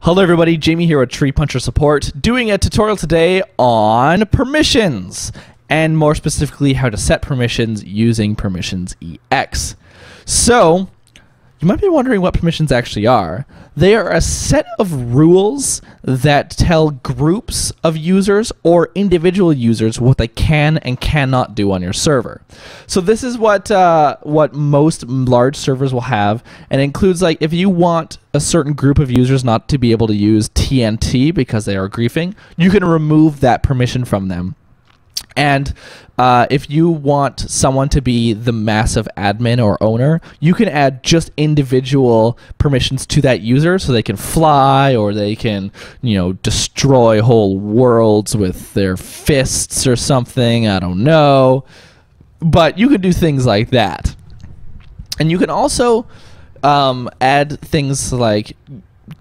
Hello everybody, Jamie here with Tree Puncher Support, doing a tutorial today on permissions, and more specifically how to set permissions using PermissionsEX. So, you might be wondering what permissions actually are. They are a set of rules that tell groups of users or individual users what they can and cannot do on your server. So this is what most large servers will have, and it includes, like, if you want a certain group of users not to be able to use TNT because they are griefing, you can remove that permission from them. And if you want someone to be the massive admin or owner, you can add just individual permissions to that user so they can fly, or they can, destroy whole worlds with their fists or something. I don't know. But you can do things like that. And you can also add things like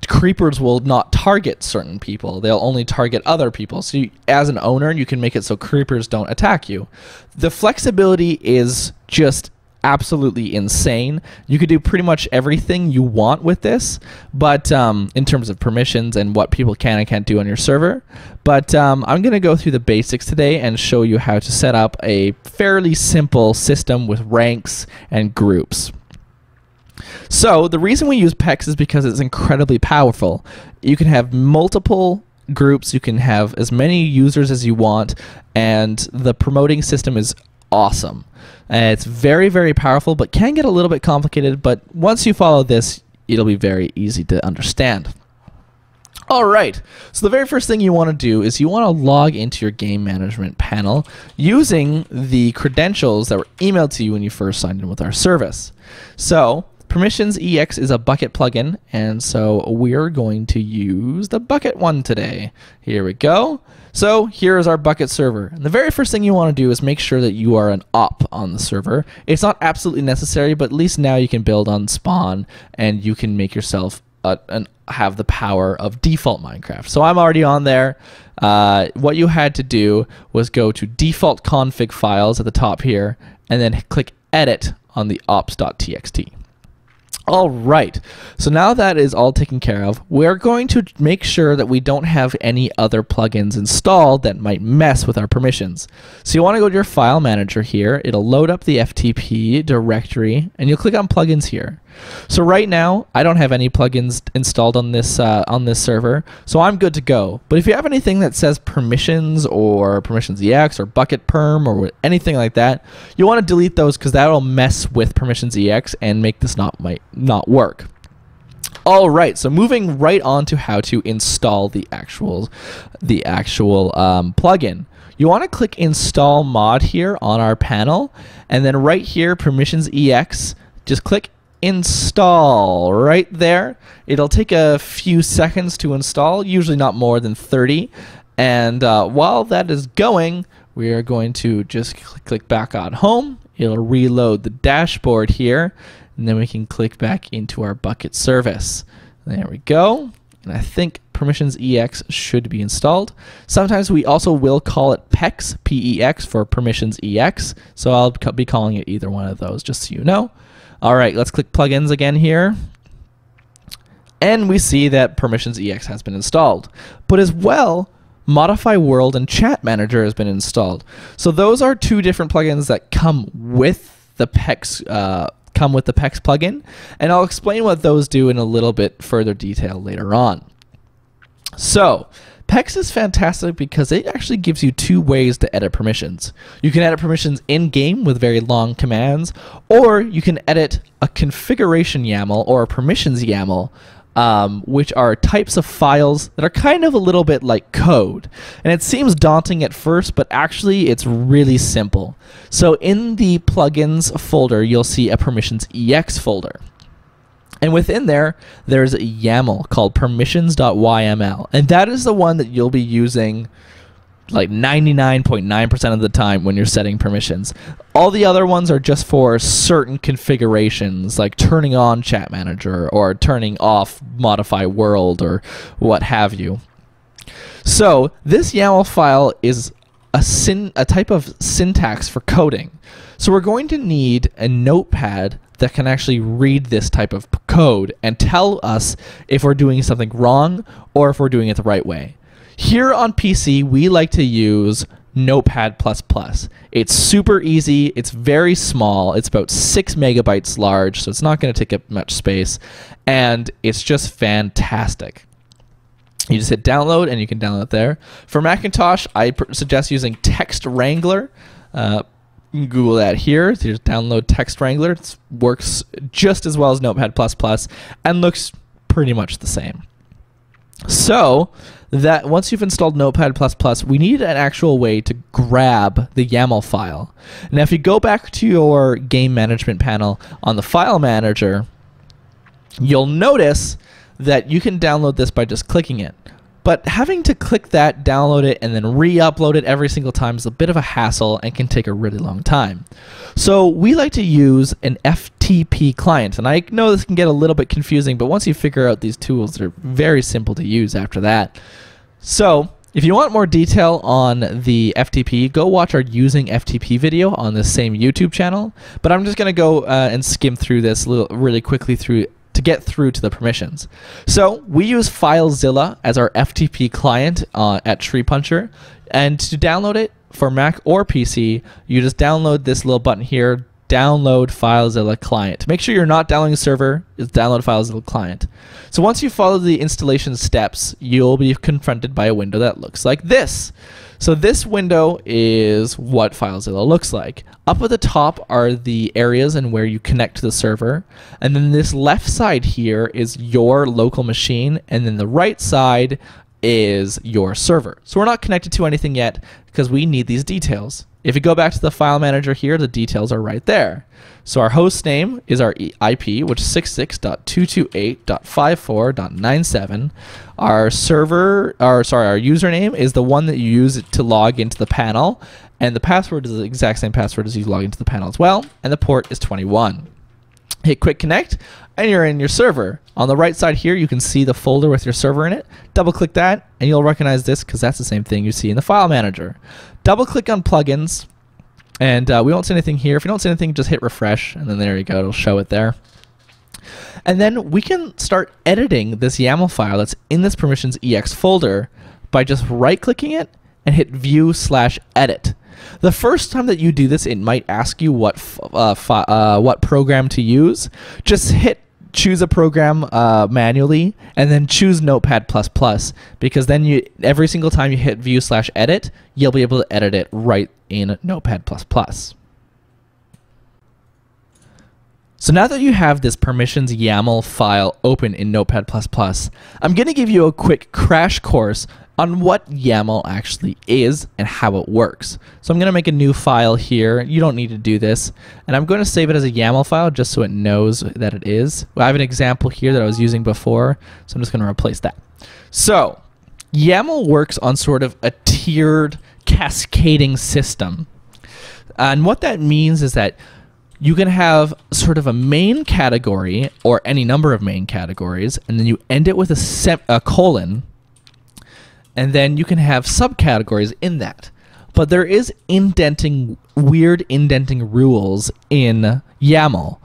creepers will not target certain people. They'll only target other people. So as an owner, you can make it so creepers don't attack you. The flexibility is just absolutely insane. You could do pretty much everything you want with this, but in terms of permissions and what people can and can't do on your server. But I'm going to go through the basics today and show you how to set up a fairly simple system with ranks and groups. So the reason we use PEX is because it's incredibly powerful. You can have multiple groups, you can have as many users as you want, and the promoting system is awesome. It's very, very powerful, but can get a little bit complicated, but once you follow this, it'll be very easy to understand. Alright, so the very first thing you want to do is you want to log into your game management panel using the credentials that were emailed to you when you first signed in with our service. So PermissionsEX is a Bukkit plugin, and so we're going to use the Bukkit one today. Here we go. So here is our Bukkit server. And the very first thing you want to do is make sure that you are an op on the server. It's not absolutely necessary, but at least now you can build on spawn, and you can make yourself have the power of default Minecraft. So I'm already on there. What you had to do was go to default config files at the top here, and then click edit on the ops.txt. Alright, so now that is all taken care of, we're going to make sure that we don't have any other plugins installed that might mess with our permissions. So you want to go to your file manager here, it'll load up the FTP directory, and you'll click on plugins here. So right now, I don't have any plugins installed on this server, so I'm good to go. But if you have anything that says permissions or PermissionsEX or Bukkit Perm or anything like that, you want to delete those because that'll mess with PermissionsEX and make this not work. Alright, so moving right on to how to install the actual plugin. You want to click install mod here on our panel, and then right here, PermissionsEX, just click install right there. It'll take a few seconds to install, usually not more than 30. And while that is going, we are going to just click back on home. It'll reload the dashboard here, and then we can click back into our Bukkit service. There we go. And I think PermissionsEX should be installed. Sometimes we also will call it PEX, P-E-X, for PermissionsEX. So I'll be calling it either one of those, just so you know. Alright, let's click plugins again here. And we see that PermissionsEX has been installed. But as well, Modify World and Chat Manager has been installed. So those are two different plugins that come with the PEX plugin, and I'll explain what those do in a little bit further detail later on. So PEX is fantastic because it actually gives you two ways to edit permissions. You can edit permissions in-game with very long commands, or you can edit a configuration YAML or a permissions YAML, which are types of files that are kind of a little bit like code. And it seems daunting at first, but actually it's really simple. So in the plugins folder, you'll see a PermissionsEX folder. And within there, there's a YAML called permissions.yml. And that is the one that you'll be using like 99.9% of the time when you're setting permissions. All the other ones are just for certain configurations, like turning on Chat Manager or turning off Modify World or what have you. So this YAML file is a type of syntax for coding. So we're going to need a notepad that can actually read this type of code and tell us if we're doing something wrong or if we're doing it the right way. Here on PC, we like to use Notepad++. It's super easy. It's very small. It's about 6 megabytes large, so it's not going to take up much space, and it's just fantastic. You just hit download, and you can download it there. For Macintosh, I suggest using Text Wrangler. Google that here. So just download Text Wrangler. It works just as well as Notepad++ and looks pretty much the same. So that once you've installed Notepad++, we need an actual way to grab the YAML file. Now, if you go back to your game management panel on the file manager, you'll notice that you can download this by just clicking it. But having to click that, download it, and then re-upload it every single time is a bit of a hassle and can take a really long time. So we like to use an FTP client. And I know this can get a little bit confusing, but once you figure out these tools, they're very simple to use after that. So if you want more detail on the FTP, go watch our Using FTP video on the same YouTube channel. But I'm just going to go and skim through this really quickly to get through to the permissions. So we use FileZilla as our FTP client at Tree Puncher, and to download it for Mac or PC, you just download this little button here, download FileZilla client. Make sure you're not downloading a server, it's download FileZilla client. So once you follow the installation steps, you'll be confronted by a window that looks like this. So this window is what FileZilla looks like. Up at the top are the areas and where you connect to the server. And then this left side here is your local machine. And then the right side is your server. So we're not connected to anything yet because we need these details. If you go back to the file manager here, the details are right there. So our host name is our IP, which is 66.228.54.97. Our username is the one that you use to log into the panel, and the password is the exact same password as you log into the panel as well, and the port is 21. Hit quick connect, and you're in your server. On the right side here, you can see the folder with your server in it. Double click that, and you'll recognize this because that's the same thing you see in the file manager. Double click on plugins, and we won't see anything here. If you don't see anything, just hit refresh, and then there you go, it'll show it there. And then we can start editing this YAML file that's in this PermissionsEX folder by just right-clicking it and hit View/Edit. The first time that you do this, it might ask you what program to use. Just choose a program manually, and then choose Notepad++, because then every single time you hit View/Edit, you'll be able to edit it right in Notepad++. So now that you have this permissions YAML file open in Notepad++, I'm going to give you a quick crash course on what YAML actually is and how it works. So I'm going to make a new file here. You don't need to do this. And I'm going to save it as a YAML file just so it knows that it is. Well, I have an example here that I was using before, so I'm just going to replace that. So YAML works on sort of a tiered cascading system. And what that means is that you can have sort of a main category or any number of main categories, and then you end it with a colon, and then you can have subcategories in that. But there is weird indenting rules in YAML.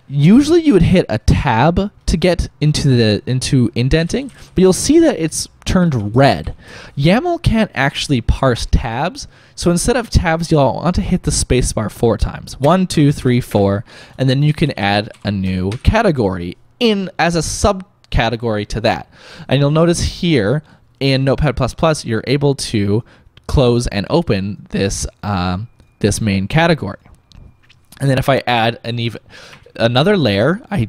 Usually you would hit a tab to get into indenting, but you'll see that it's turned red. YAML can't actually parse tabs, so instead of tabs, you'll want to hit the spacebar 4 times. 1, 2, 3, 4, and then you can add a new category in as a subcategory to that. And you'll notice here in Notepad++, you're able to close and open this this main category. And then if I add another layer, I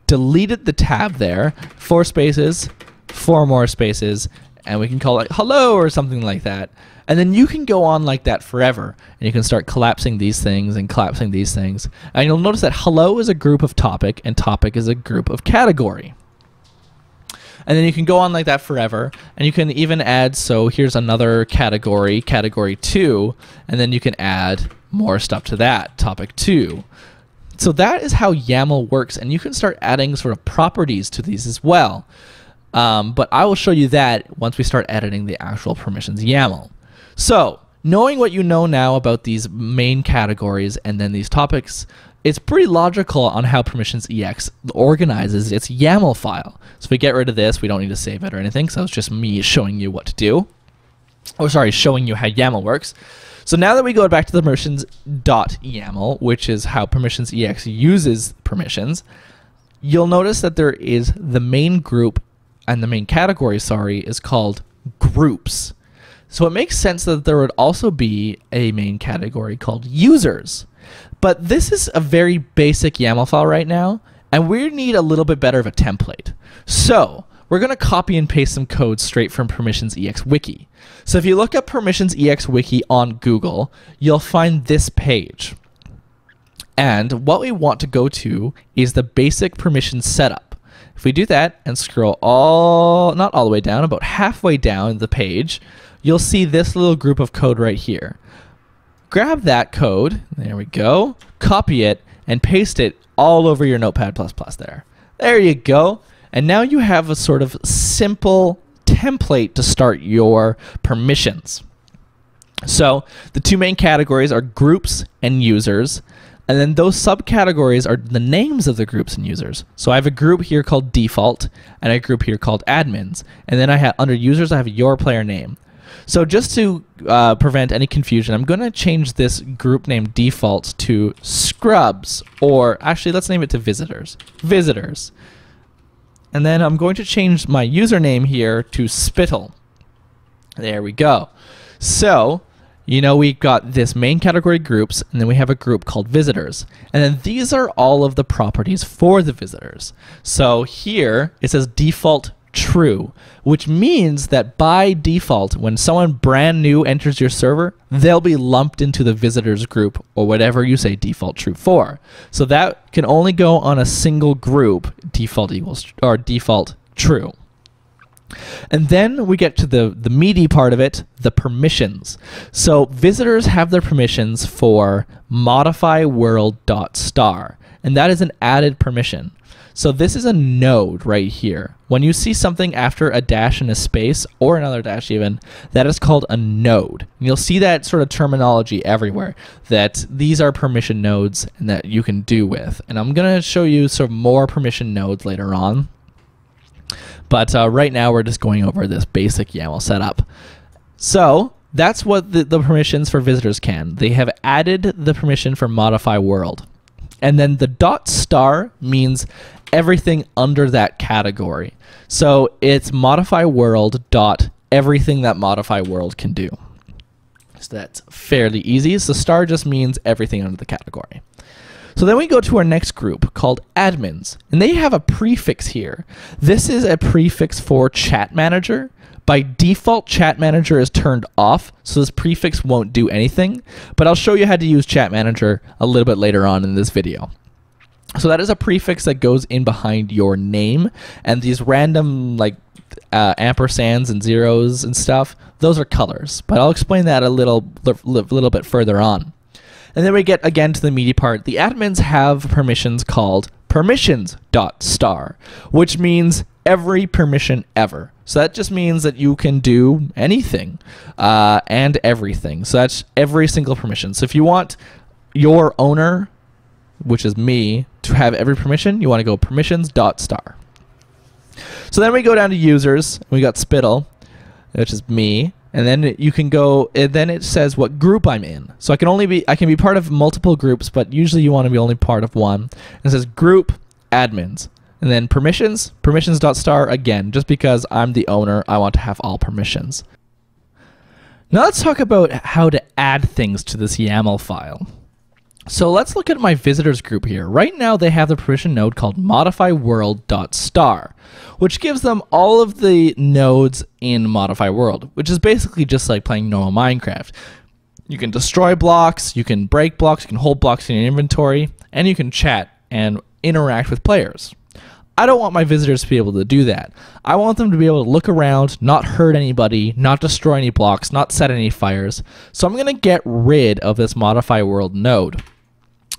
deleted the tab there, 4 spaces, 4 more spaces, and we can call it hello or something like that. And then you can go on like that forever, and you can start collapsing these things and collapsing these things. And you'll notice that hello is a group of topic, and topic is a group of category. And then you can go on like that forever, and you can even add, so here's another category, category 2, and then you can add more stuff to that, topic 2. So that is how YAML works, and you can start adding sort of properties to these as well. But I will show you that once we start editing the actual permissions YAML. So knowing what you know now about these main categories and then these topics, it's pretty logical on how PermissionsEX organizes its YAML file. So if we get rid of this, we don't need to save it or anything, so it's just me showing you what to do. Oh, sorry, showing you how YAML works. So now that we go back to the permissions.yaml, which is how PermissionsEX uses permissions, you'll notice that there is the main group and the main category, sorry, is called groups. So it makes sense that there would also be a main category called users. But this is a very basic YAML file right now, and we need a little bit better of a template. So we're going to copy and paste some code straight from PermissionsEX Wiki. So if you look up PermissionsEX Wiki on Google, you'll find this page. And what we want to go to is the basic permission setup. If we do that and scroll not all the way down, about halfway down the page, you'll see this little group of code right here. Grab that code, there we go, copy it, and paste it all over your Notepad++ there. There you go. And now you have a sort of simple template to start your permissions. So the two main categories are groups and users. And then those subcategories are the names of the groups and users. So I have a group here called default and a group here called admins. And then I have under users, I have your player name. So just to prevent any confusion, I'm going to change this group name default to scrubs, or actually let's name it to visitors. Visitors. And then I'm going to change my username here to spittle. There we go. So you know, we've got this main category groups, and then we have a group called visitors. And then these are all of the properties for the visitors. So here it says default true, which means that by default, when someone brand new enters your server, they'll be lumped into the visitors group or whatever you say default true for. So that can only go on a single group, default equals or default true. And then we get to the meaty part of it, the permissions. So visitors have their permissions for modify world.star, and that is an added permission. So this is a node right here. When you see something after a dash and a space, or another dash even, that is called a node. And you'll see that sort of terminology everywhere, that these are permission nodes and that you can do with. And I'm going to show you some more permission nodes later on. But right now we're just going over this basic YAML setup. So that's what the permissions for visitors can. They have added the permission for modify world. And then the dot star means everything under that category. So it's modify world dot everything that modify world can do. So that's fairly easy. So star just means everything under the category. So then we go to our next group called admins, and they have a prefix here. This is a prefix for chat manager. By default, chat manager is turned off, so this prefix won't do anything, but I'll show you how to use chat manager a little bit later on in this video. So that is a prefix that goes in behind your name, and these random like ampersands and zeros and stuff, those are colors, but I'll explain that a little bit further on. And then we get again to the meaty part. The admins have permissions called permissions.star, which means every permission ever. So that just means that you can do anything and everything. So that's every single permission. So if you want your owner, which is me, to have every permission, you want to go permissions.star. So then we go down to users. We got spittle, which is me. And then you can go, and then it says what group I'm in. So I can be part of multiple groups, but usually you want to be only part of one. And it says group admins. And then permissions.star again, just because I'm the owner, I want to have all permissions. Now let's talk about how to add things to this YAML file. So let's look at my visitors group here. Right now they have the permission node called modify world.star, which gives them all of the nodes in modify world, which is basically just like playing normal Minecraft. You can destroy blocks, you can break blocks, you can hold blocks in your inventory, and you can chat and interact with players. I don't want my visitors to be able to do that. I want them to be able to look around, not hurt anybody, not destroy any blocks, not set any fires. So I'm going to get rid of this modify world node.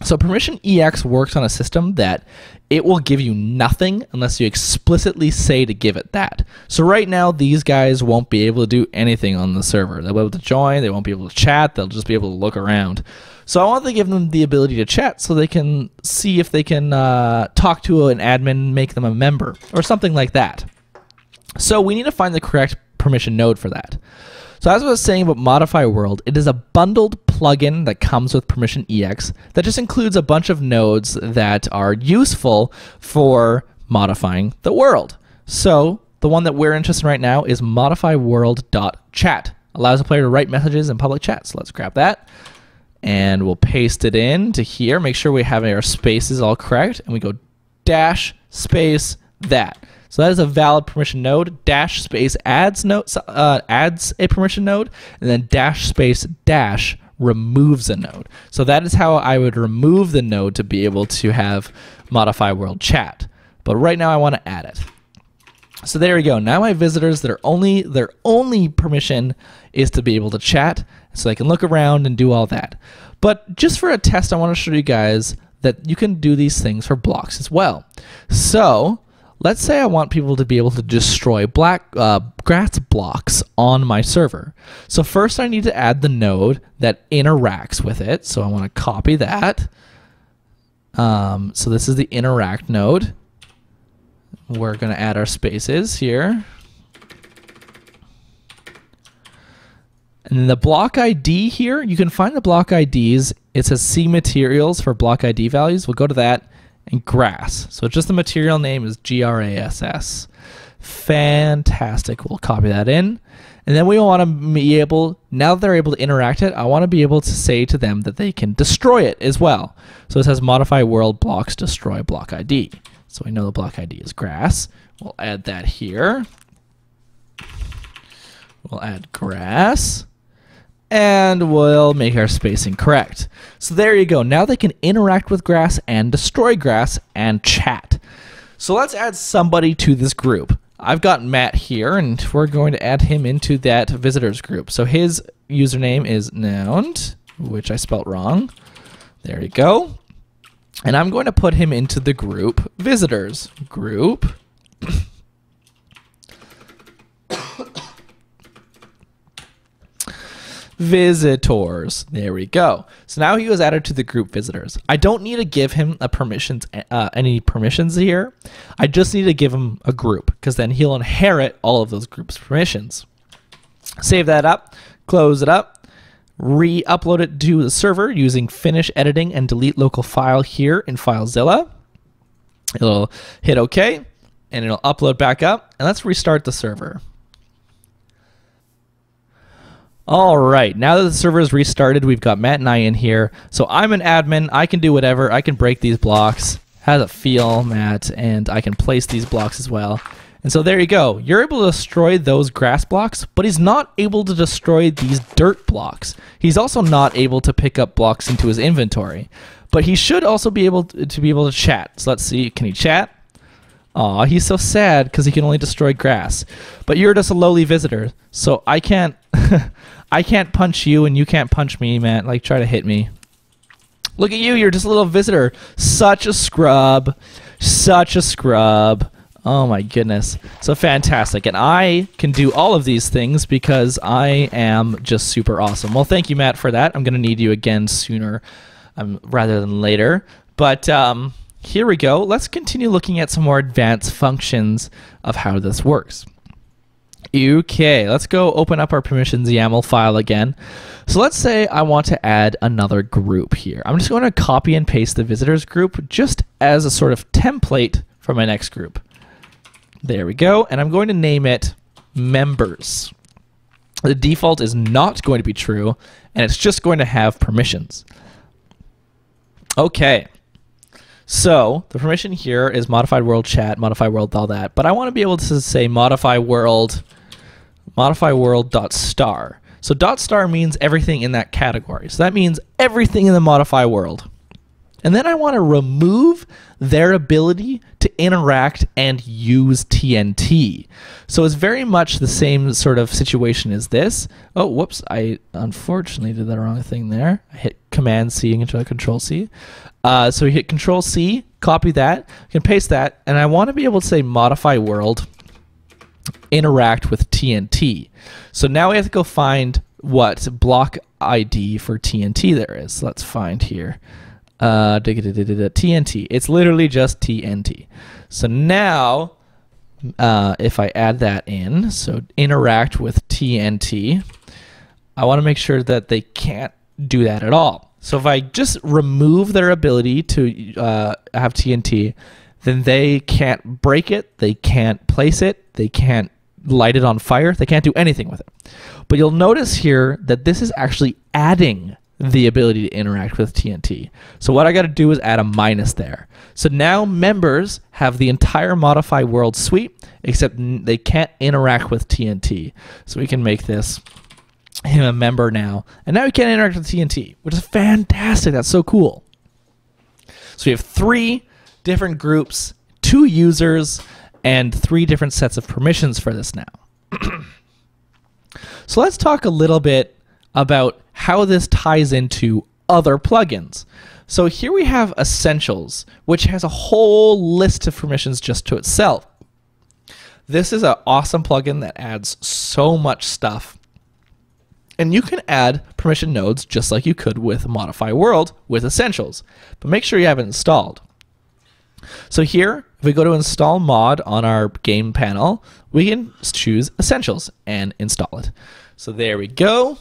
So PermissionEX works on a system that it will give you nothing unless you explicitly say to give it that. So right now, these guys won't be able to do anything on the server. They'll be able to join, they won't be able to chat, they'll just be able to look around. So I want to give them the ability to chat so they can see if they can talk to an admin, make them a member, or something like that. So we need to find the correct permission node for that. So as I was saying about Modify World, it is a bundled plugin that comes with PermissionEX that just includes a bunch of nodes that are useful for modifying the world. So the one that we're interested in right now is modifyworld.chat. Allows a player to write messages in public chat. So let's grab that and we'll paste it in to here. Make sure we have our spaces all correct, and we go dash space that. So that is a valid permission node. Dash space adds a permission node, and then dash space dash removes a node. So that is how I would remove the node to be able to have modify world chat. But right now I want to add it. So there we go. Now my visitors, their only permission is to be able to chat, so they can look around and do all that. But just for a test, I want to show you guys that you can do these things for blocks as well. So let's say I want people to be able to destroy grass blocks on my server. So first I need to add the node that interacts with it. So I want to copy that. So this is the interact node. We're going to add our spaces here. And then the block ID here, you can find the block IDs. It says see materials for block ID values. We'll go to that. And grass. So just the material name is GRASS. Fantastic. We'll copy that in. And then we want to be able, now that they're able to interact it, I want to be able to say to them that they can destroy it as well. So it says modify world blocks destroy block ID. So we know the block ID is grass. We'll add that here. We'll add grass. And we'll make our spacing correct. So there you go. Now they can interact with grass and destroy grass and chat. So let's add somebody to this group. I've got Matt here, and we're going to add him into that visitors group. So his username is nound, which I spelt wrong. There you go. And I'm going to put him into the group visitors group. Visitors. There we go. So now he was added to the group visitors. I don't need to give him any permissions here. I just need to give him a group, because then he'll inherit all of those groups' permissions. Save that up, close it up, re-upload it to the server using finish editing and delete local file here in FileZilla. It'll hit OK, and it'll upload back up. And let's restart the server. All right, now that the server is restarted, we've got Matt and I in here. So I'm an admin, I can do whatever, I can break these blocks. How's it feel, Matt? And I can place these blocks as well. And so there you go. You're able to destroy those grass blocks, but he's not able to destroy these dirt blocks. He's also not able to pick up blocks into his inventory. But he should also be able to chat. So let's see, can he chat? Aw, he's so sad because he can only destroy grass. But you're just a lowly visitor, so I can't I can't punch you and you can't punch me, Matt. Like, try to hit me. Look at you, you're just a little visitor. Such a scrub. Such a scrub. Oh my goodness. So fantastic. And I can do all of these things because I am just super awesome. Well, thank you, Matt, for that. I'm going to need you again sooner rather than later. But here we go. Let's continue looking at some more advanced functions of how this works. Okay, let's go open up our permissions YAML file again. So let's say I want to add another group here. I'm just going to copy and paste the visitors group just as a sort of template for my next group. There we go, and I'm going to name it members. The default is not going to be true, and it's just going to have permissions. Okay. So the permission here is modified world chat, modify world, all that. But I want to be able to say modify world dot star. So dot star means everything in that category. So that means everything in the modify world. And then I want to remove their ability to interact and use TNT. So it's very much the same sort of situation as this. Oh, whoops, I unfortunately did the wrong thing there. I hit Command C and Control C. So we hit Control C, copy that, you can paste that, and I want to be able to say modify world interact with TNT. So now we have to go find what block ID for TNT there is. So let's find here. TNT. It's literally just TNT. So now if I add that in, so interact with TNT, I want to make sure that they can't do that at all. So if I just remove their ability to have TNT, then they can't break it, they can't place it, they can't light it on fire, they can't do anything with it. But you'll notice here that this is actually adding the ability to interact with TNT. So what I got to do is add a minus there. So now members have the entire modify world suite, except they can't interact with TNT. So we can make this him a member now, and now we can interact with TNT, which is fantastic. That's so cool. So we have 3 different groups, 2 users, and 3 different sets of permissions for this now. So let's talk a little bit about how this ties into other plugins. So here we have Essentials, which has a whole list of permissions just to itself. This is an awesome plugin that adds so much stuff. And you can add permission nodes just like you could with Modify World with Essentials, but make sure you have it installed. So here, if we go to install mod on our game panel, we can choose Essentials and install it. So there we go.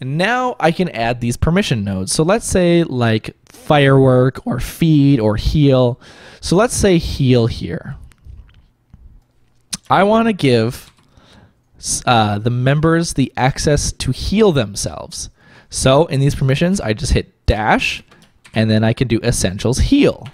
And now I can add these permission nodes. So let's say like firework or feed or heal. So let's say heal here. I want to give the members the access to heal themselves. So in these permissions, I just hit dash, and then I can do Essentials heal.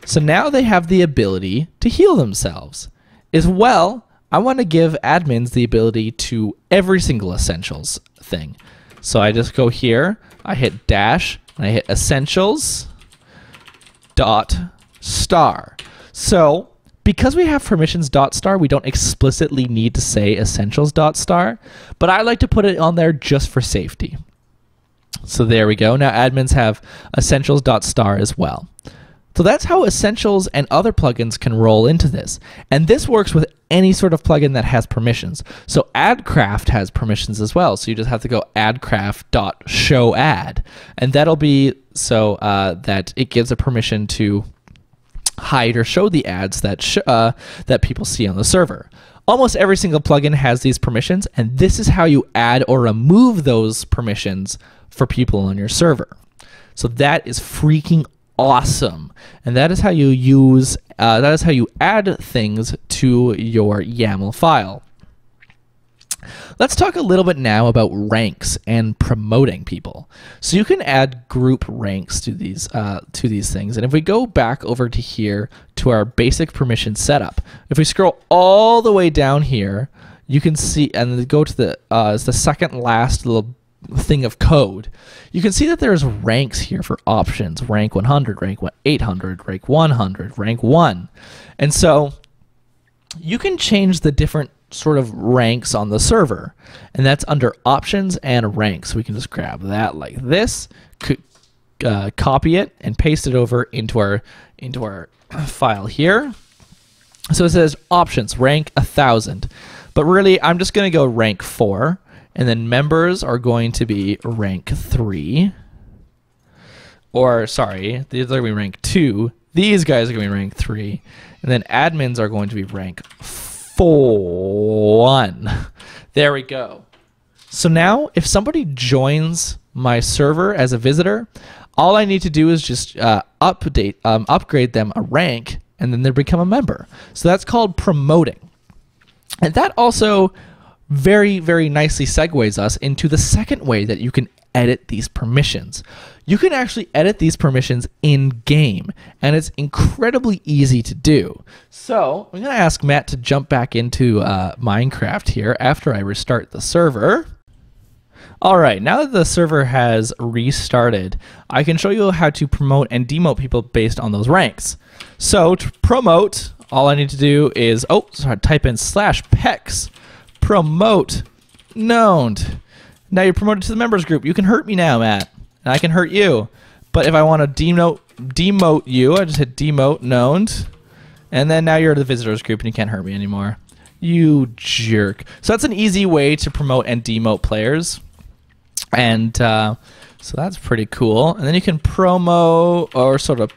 So now they have the ability to heal themselves. As well, I want to give admins the ability to every single Essentials thing. So I just go here, I hit dash, and I hit Essentials dot star. So because we have permissions dot star, we don't explicitly need to say Essentials dot star, but I like to put it on there just for safety. So there we go. Now admins have Essentials dot star as well. So that's how Essentials and other plugins can roll into this. And this works with any sort of plugin that has permissions. So AdCraft has permissions as well. So you just have to go adcraft.showAd. And that'll be so that it gives a permission to hide or show the ads that that people see on the server. Almost every single plugin has these permissions, and this is how you add or remove those permissions for people on your server. So that is freaking awesome, and that is how you use that is how you add things to your YAML file. Let's talk a little bit now about ranks and promoting people. So you can add group ranks to these things, and if we go back over to here to our basic permission setup, if we scroll all the way down here, you can see, and go to the second last little thing of code, you can see that there's ranks here for options: rank 100, rank 800, rank 100, rank 1. And so you can change the different sort of ranks on the server, and that's under options and ranks. We can just grab that like this, copy it, and paste it over into our file here. So it says options rank 1000, but really I'm just going to go rank 4. And then members are going to be rank 3. Or, sorry, these are going to be rank 2. These guys are going to be rank 3. And then admins are going to be rank 1. There we go. So now, if somebody joins my server as a visitor, all I need to do is just upgrade them a rank, and then they become a member. So that's called promoting. And that also very, very nicely segues us into the second way that you can edit these permissions. You can actually edit these permissions in game, and it's incredibly easy to do. So I'm going to ask Matt to jump back into Minecraft here after I restart the server. All right, now that the server has restarted, I can show you how to promote and demote people based on those ranks. So to promote, all I need to do is type in /PEX. Promote known. Now you're promoted to the members group. You can hurt me now, Matt. and I can hurt you. But if I want to demote you, I just hit demote known, and then now you're the visitors group and you can't hurt me anymore. You jerk. So that's an easy way to promote and demote players. And so that's pretty cool. And then you can promo, or sort of,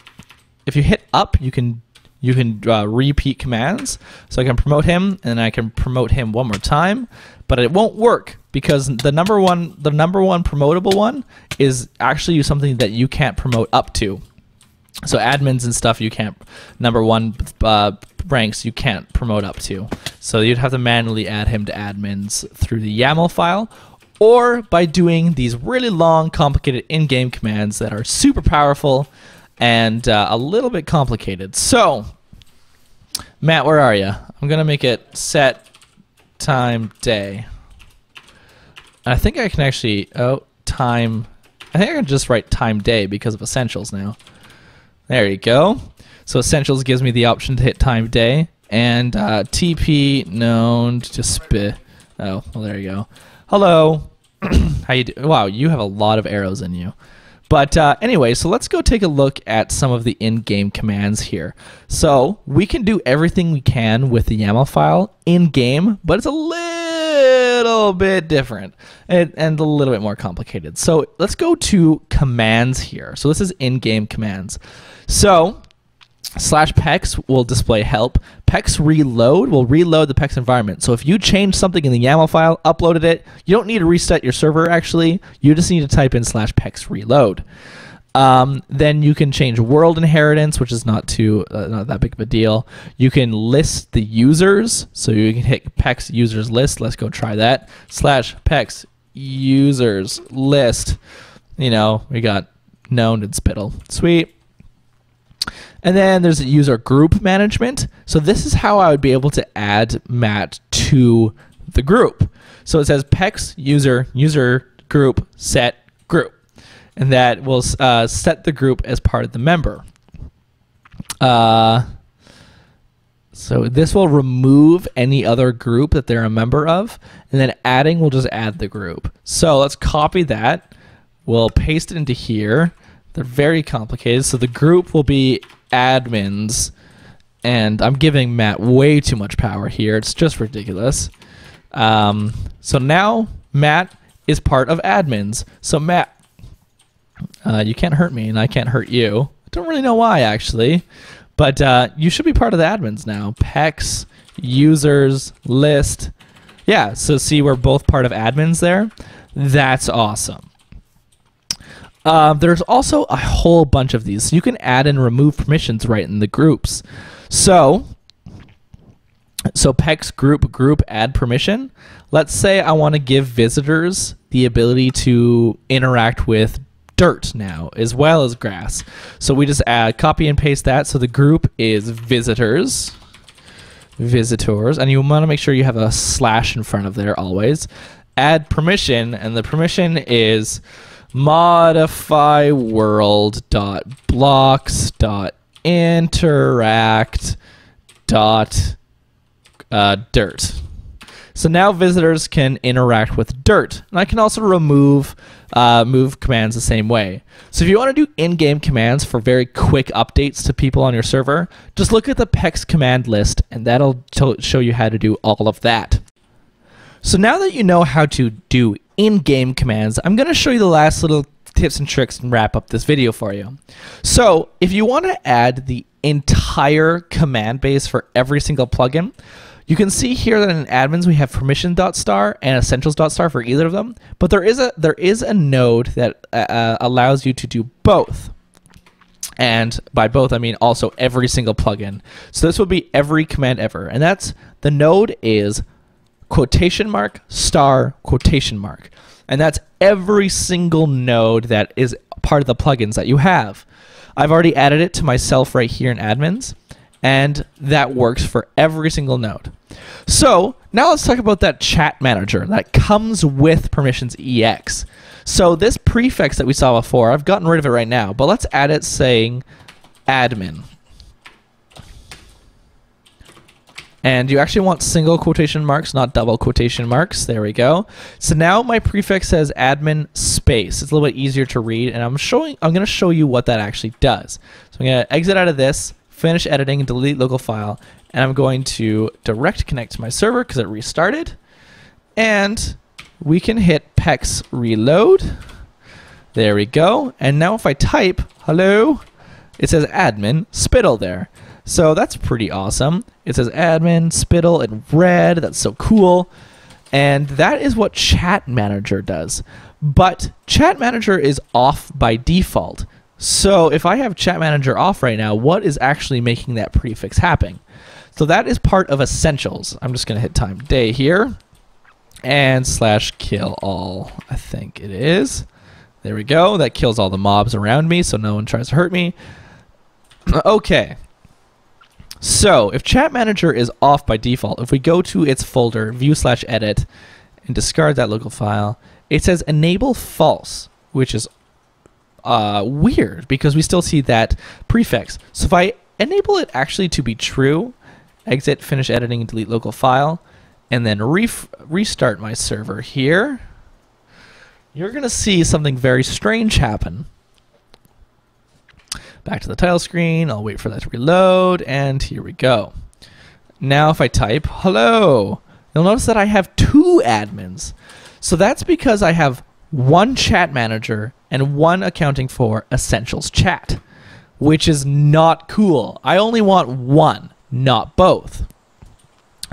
if you hit up, you can repeat commands. So I can promote him, and I can promote him one more time, but it won't work because the number one promotable one is actually something that you can't promote up to. So admins and stuff, you can't, number one ranks you can't promote up to. So you'd have to manually add him to admins through the YAML file, or by doing these really long, complicated in-game commands that are super powerful and a little bit complicated. So, Matt, where are you? I'm gonna make it set time day. I think I can actually, time. I think I can just write time day because of essentials now. There you go. So essentials gives me the option to hit time day, and TP known to spit. Oh, well, there you go. Hello. How you do? Wow, you have a lot of arrows in you. But anyway, so let's go take a look at some of the in-game commands here. So we can do everything we can with the YAML file in-game, but it's a little bit different and a little bit more complicated. So let's go to commands here. So this is in-game commands. So /PEX will display help. PEX reload will reload the PEX environment. So if you change something in the YAML file, uploaded it, you don't need to reset your server actually. You just need to type in /PEX reload. Then you can change world inheritance, which is not that big of a deal. You can list the users. So you can hit PEX users list. Let's go try that. /PEX users list. You know, we got known and spittle. Sweet. And then there's a user group management. So this is how I would be able to add Matt to the group. So it says PEX user group set group, and that will set the group as part of the member. So this will remove any other group that they're a member of, and then adding will just add the group. So let's copy that. We'll paste it into here. They're very complicated. So the group will be admins, and I'm giving Matt way too much power here. It's just ridiculous. So now Matt is part of admins. So Matt, you can't hurt me and I can't hurt you. I don't really know why actually, but you should be part of the admins now. PEX users list. Yeah, so see, we're both part of admins there. That's awesome. There's also a whole bunch of these. So you can add and remove permissions right in the groups. So PEX group add permission. Let's say I want to give visitors the ability to interact with dirt now as well as grass. So we just copy and paste that. So the group is visitors, and you want to make sure you have a slash in front of there always. Add permission, and the permission is modify world.blocks.interact.dirt. So now visitors can interact with dirt, and I can also remove move commands the same way. So if you want to do in-game commands for very quick updates to people on your server, just look at the PEX command list, and that'll show you how to do all of that. So now that you know how to do in-game commands, I'm going to show you the last little tips and tricks and wrap up this video for you. So if you want to add the entire command base for every single plugin, you can see here that in admins we have permission.star and essentials.star for either of them, but there is a node that allows you to do both. And by both, I mean also every single plugin. So this would be every command ever, and that's the node is quotation mark star quotation mark, and that's every single node that is part of the plugins that you have. I've already added it to myself right here in admins, and that works for every single node. So now let's talk about that chat manager that comes with PermissionsEX. So this prefix that we saw before, I've gotten rid of it right now, but let's add it saying admin. And you actually want single quotation marks, not double quotation marks. There we go. So now my prefix says admin space. It's a little bit easier to read, and I'm going to show you what that actually does. So I'm going to exit out of this, finish editing, and delete local file, and I'm going to direct connect to my server because it restarted. And we can hit PEX reload. There we go. And now if I type hello, it says admin spittle there. So that's pretty awesome. It says admin spittle in red. That's so cool. And that is what Chat Manager does. But Chat Manager is off by default. So if I have Chat Manager off right now, what is actually making that prefix happen? So that is part of Essentials. I'm just going to hit time day here and /kill all, I think it is. There we go. That kills all the mobs around me so no one tries to hurt me. Okay. So if Chat Manager is off by default, if we go to its folder, view/edit, and discard that local file, it says enable false, which is weird because we still see that prefix. So if I enable it actually to be true, exit, finish editing, and delete local file, and then restart my server here, you're going to see something very strange happen. Back to the title screen, I'll wait for that to reload, and here we go. Now if I type hello, you'll notice that I have 2 admins. So that's because I have one Chat Manager and one accounting for Essentials Chat, which is not cool. I only want one, not both.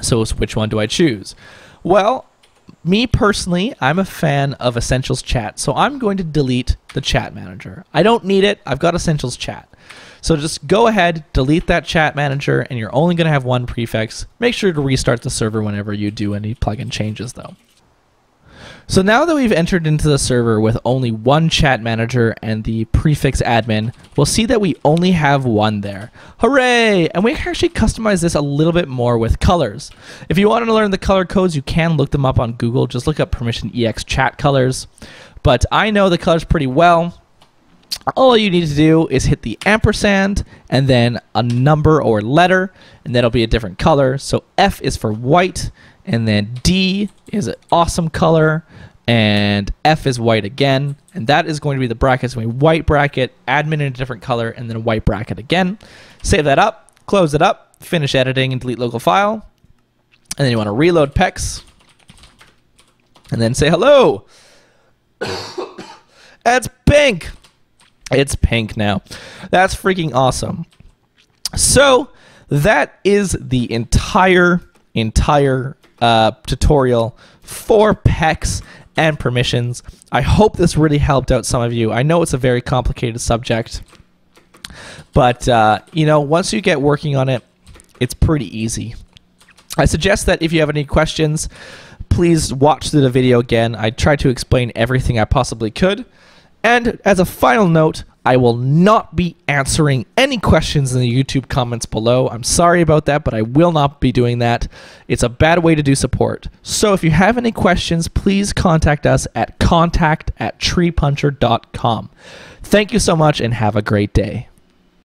So which one do I choose? Well, me personally, I'm a fan of Essentials Chat, so I'm going to delete the Chat Manager. I don't need it. I've got Essentials Chat. So just go ahead, delete that Chat Manager, and you're only going to have one prefix. Make sure to restart the server whenever you do any plugin changes, though. So now that we've entered into the server with only one Chat Manager and the prefix admin, we'll see that we only have one there. Hooray! And we can actually customize this a little bit more with colors. If you want to learn the color codes, you can look them up on Google. Just look up PermissionsEX chat colors. But I know the colors pretty well. All you need to do is hit the ampersand and then a number or letter, and that'll be a different color. So F is for white, and then D is an awesome color, and F is white again, and that is going to be the brackets. So a white bracket, admin in a different color, and then a white bracket again. Save that up, close it up, finish editing, and delete local file. And then you want to reload PEX, and then say hello. That's pink. It's pink now. That's freaking awesome. So that is the entire tutorial for PEX and permissions. I hope this really helped out some of you. I know it's a very complicated subject, but you know, once you get working on it, it's pretty easy. I suggest that if you have any questions, please watch through the video again. I tried to explain everything I possibly could. And as a final note, I will not be answering any questions in the YouTube comments below. I'm sorry about that, but I will not be doing that. It's a bad way to do support. So if you have any questions, please contact us at contact@treepuncher.com. Thank you so much and have a great day.